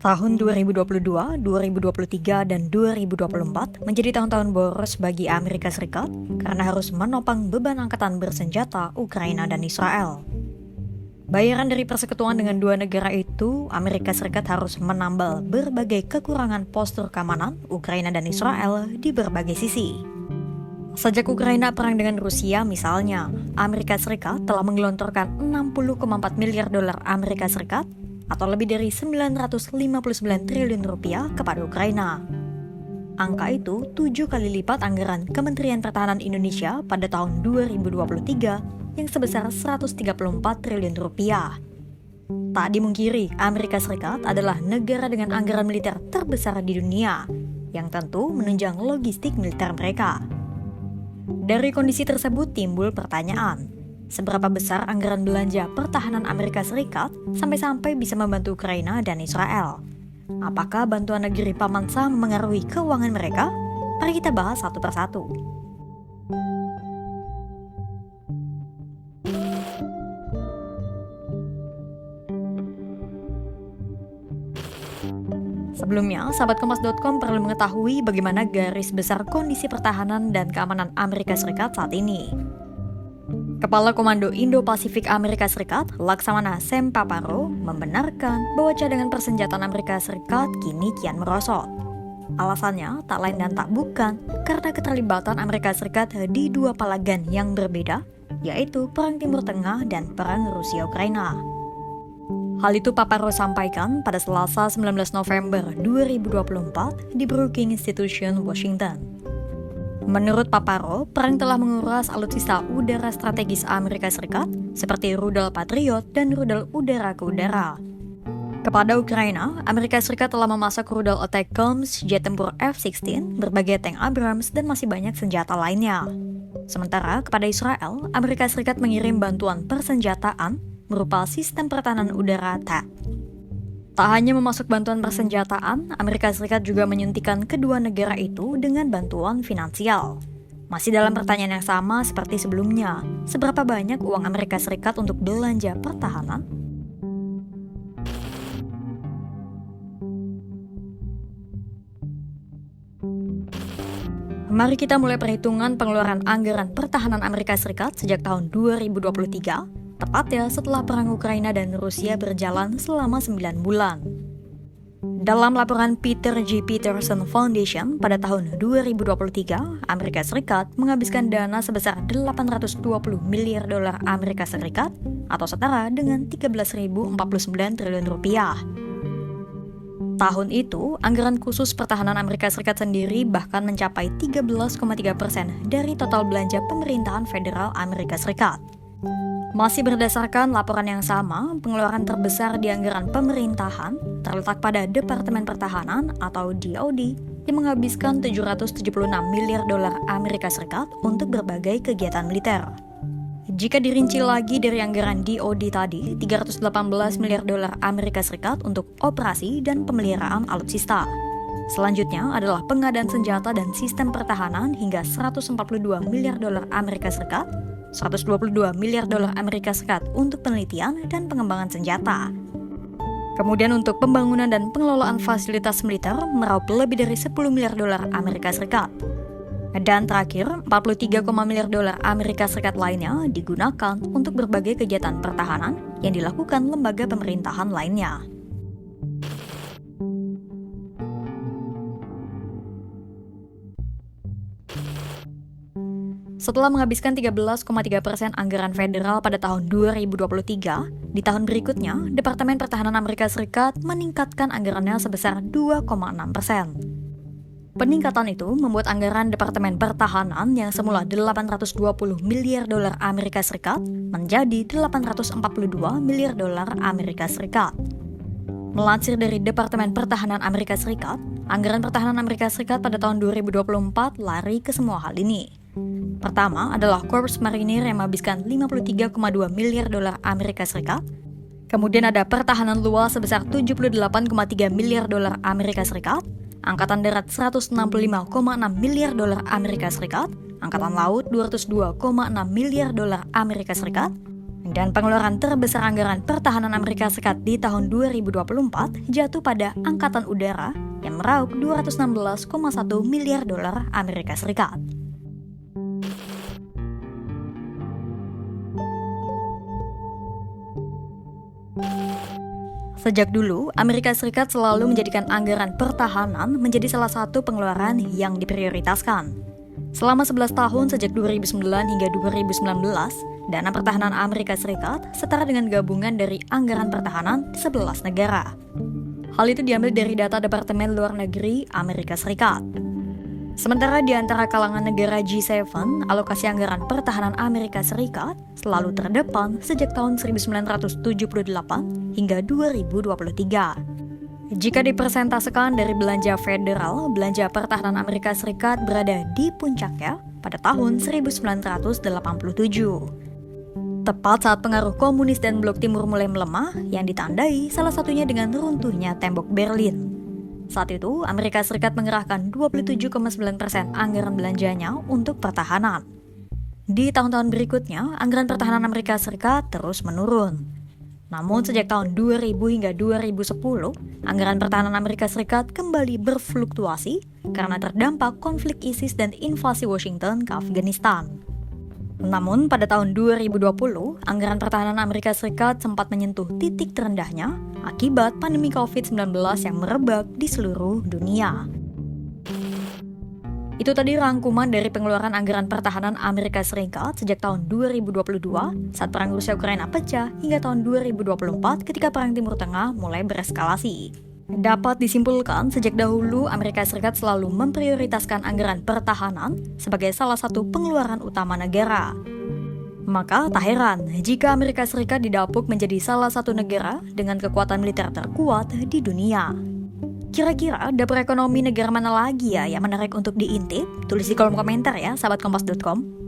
Tahun 2022, 2023, dan 2024 menjadi tahun-tahun boros bagi Amerika Serikat karena harus menopang beban angkatan bersenjata Ukraina dan Israel. Bayaran dari persekutuan dengan dua negara itu, Amerika Serikat harus menambal berbagai kekurangan postur keamanan Ukraina dan Israel di berbagai sisi. Sejak Ukraina perang dengan Rusia misalnya, Amerika Serikat telah menggelontorkan 60,4 miliar dolar Amerika Serikat atau lebih dari 959 triliun rupiah kepada Ukraina. Angka itu 7 kali lipat anggaran Kementerian Pertahanan Indonesia pada tahun 2023 yang sebesar 134 triliun rupiah. Tak dimungkiri, Amerika Serikat adalah negara dengan anggaran militer terbesar di dunia, yang tentu menunjang logistik militer mereka. Dari kondisi tersebut timbul pertanyaan, seberapa besar anggaran belanja pertahanan Amerika Serikat sampai-sampai bisa membantu Ukraina dan Israel? Apakah bantuan negeri Paman Sam mengaruhi keuangan mereka? Mari kita bahas satu persatu. Sebelumnya, sahabat Kompas.com perlu mengetahui bagaimana garis besar kondisi pertahanan dan keamanan Amerika Serikat saat ini. Kepala Komando Indo-Pasifik Amerika Serikat, Laksamana Sam Paparo, membenarkan bahwa cadangan persenjataan Amerika Serikat kini kian merosot. Alasannya tak lain dan tak bukan karena keterlibatan Amerika Serikat di dua palagan yang berbeda, yaitu Perang Timur Tengah dan Perang Rusia-Ukraina. Hal itu Paparo sampaikan pada Selasa 19 November 2024 di Brookings Institution, Washington. Menurut Paparo, perang telah menguras alutsista udara strategis Amerika Serikat seperti rudal Patriot dan rudal udara ke udara. Kepada Ukraina, Amerika Serikat telah memasak rudal ATACMS, jet tempur F-16, berbagai tank Abrams, dan masih banyak senjata lainnya. Sementara kepada Israel, Amerika Serikat mengirim bantuan persenjataan berupa sistem pertahanan udara THAAD. Tak hanya memasuk bantuan persenjataan, Amerika Serikat juga menyuntikkan kedua negara itu dengan bantuan finansial. Masih dalam pertanyaan yang sama seperti sebelumnya, seberapa banyak uang Amerika Serikat untuk belanja pertahanan? Mari kita mulai perhitungan pengeluaran anggaran pertahanan Amerika Serikat sejak tahun 2023, tepatnya setelah perang Ukraina dan Rusia berjalan selama 9 bulan. Dalam laporan Peter J. Peterson Foundation pada tahun 2023, Amerika Serikat menghabiskan dana sebesar 820 miliar dolar Amerika Serikat atau setara dengan 13.049 triliun rupiah. Tahun itu, anggaran khusus pertahanan Amerika Serikat sendiri bahkan mencapai 13,3% dari total belanja pemerintahan federal Amerika Serikat. Masih berdasarkan laporan yang sama, pengeluaran terbesar di anggaran pemerintahan terletak pada Departemen Pertahanan atau DoD yang menghabiskan 776 miliar dolar Amerika Serikat untuk berbagai kegiatan militer. Jika dirinci lagi dari anggaran DoD tadi, 318 miliar dolar Amerika Serikat untuk operasi dan pemeliharaan alutsista. Selanjutnya adalah pengadaan senjata dan sistem pertahanan hingga 142 miliar dolar Amerika Serikat, 122 miliar dolar Amerika Serikat untuk penelitian dan pengembangan senjata. Kemudian untuk pembangunan dan pengelolaan fasilitas militer meraup lebih dari 10 miliar dolar Amerika Serikat. Dan terakhir, 43, miliar dolar Amerika Serikat lainnya digunakan untuk berbagai kegiatan pertahanan yang dilakukan lembaga pemerintahan lainnya. Setelah menghabiskan 13,3% anggaran federal pada tahun 2023, di tahun berikutnya, Departemen Pertahanan Amerika Serikat meningkatkan anggarannya sebesar 2,6%. Peningkatan itu membuat anggaran Departemen Pertahanan yang semula 820 miliar dolar Amerika Serikat menjadi 842 miliar dolar Amerika Serikat. Melansir dari Departemen Pertahanan Amerika Serikat, anggaran pertahanan Amerika Serikat pada tahun 2024 lari ke semua hal ini. Pertama adalah Korps Marinir yang menghabiskan 53,2 miliar dolar Amerika Serikat. Kemudian ada pertahanan luas sebesar 78,3 miliar dolar Amerika Serikat, Angkatan Darat 165,6 miliar dolar Amerika Serikat, Angkatan Laut 202,6 miliar dolar Amerika Serikat, Dan pengeluaran terbesar anggaran pertahanan Amerika Serikat di tahun 2024 jatuh pada Angkatan Udara yang meraup 216,1 miliar dolar Amerika Serikat. Sejak dulu, Amerika Serikat selalu menjadikan anggaran pertahanan menjadi salah satu pengeluaran yang diprioritaskan. Selama 11 tahun sejak 2009 hingga 2019, dana pertahanan Amerika Serikat setara dengan gabungan dari anggaran pertahanan 11 negara. Hal itu diambil dari data Departemen Luar Negeri Amerika Serikat. Sementara di antara kalangan negara G7, alokasi anggaran pertahanan Amerika Serikat selalu terdepan sejak tahun 1978 hingga 2023. Jika dipersentasekan dari belanja federal, belanja pertahanan Amerika Serikat berada di puncaknya pada tahun 1987. Tepat saat pengaruh komunis dan blok timur mulai melemah, yang ditandai salah satunya dengan runtuhnya tembok Berlin. Saat itu, Amerika Serikat mengerahkan 27,9% anggaran belanjanya untuk pertahanan. Di tahun-tahun berikutnya, anggaran pertahanan Amerika Serikat terus menurun. Namun sejak tahun 2000 hingga 2010, anggaran pertahanan Amerika Serikat kembali berfluktuasi karena terdampak konflik ISIS dan invasi Washington ke Afghanistan. Namun pada tahun 2020, anggaran pertahanan Amerika Serikat sempat menyentuh titik terendahnya akibat pandemi COVID-19 yang merebak di seluruh dunia. Itu tadi rangkuman dari pengeluaran anggaran pertahanan Amerika Serikat sejak tahun 2022 saat perang Rusia-Ukraina pecah hingga tahun 2024 ketika perang Timur Tengah mulai bereskalasi. Dapat disimpulkan, sejak dahulu Amerika Serikat selalu memprioritaskan anggaran pertahanan sebagai salah satu pengeluaran utama negara. Maka tak heran jika Amerika Serikat didapuk menjadi salah satu negara dengan kekuatan militer terkuat di dunia. Kira-kira dapur ekonomi negara mana lagi ya yang menarik untuk diintip? Tulis di kolom komentar ya, sahabat kompas.com.